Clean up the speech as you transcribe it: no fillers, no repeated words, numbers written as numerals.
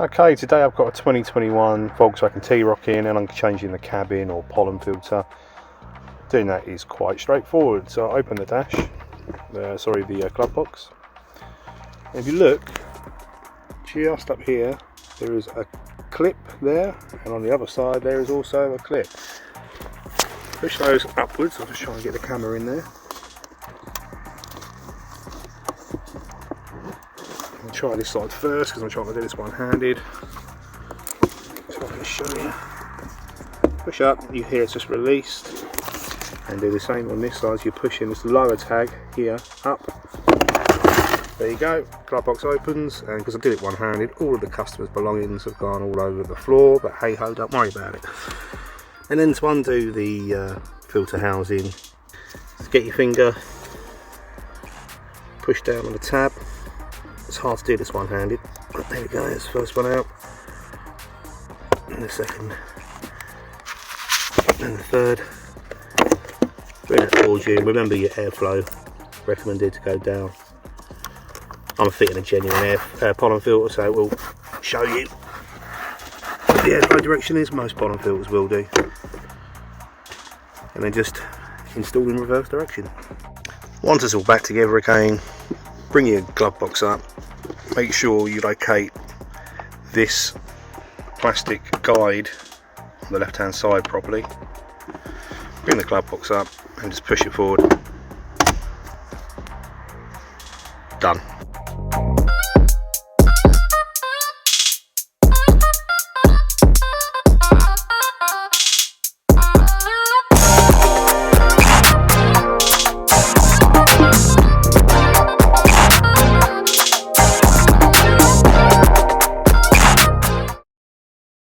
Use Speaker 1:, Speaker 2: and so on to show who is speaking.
Speaker 1: Okay, today I've got a 2021 Volkswagen T Roc in, and I'm changing the cabin or pollen filter. Doing that is quite straightforward. So I open the dash, the glove box. And if you look, just up here, there is a clip there, and on the other side there is also a clip. Push those upwards. I'll just try and get the camera in there. I'll try this side first because I'm trying to do this one-handed. So I can show you. Push up, you hear it's just released, and do the same on this side. So you're pushing this lower tag here up. There you go. Glove box opens, and because I did it one-handed, all of the customers' belongings have gone all over the floor. But hey ho, don't worry about it. And then to undo the filter housing, just get your finger, push down on the tab. It's hard to do this one-handed, but there we go, there's the first one out, and the second, and the third. Bring that towards you. Remember your airflow, recommended to go down. I'm fitting a genuine pollen filter, so it will show you what the airflow direction is. Most pollen filters will do. And then just install in reverse direction. Once it's all back together again, bring your glove box up. Make sure you locate this plastic guide on the left hand side properly. Bring the glove box up and just push it forward. Done.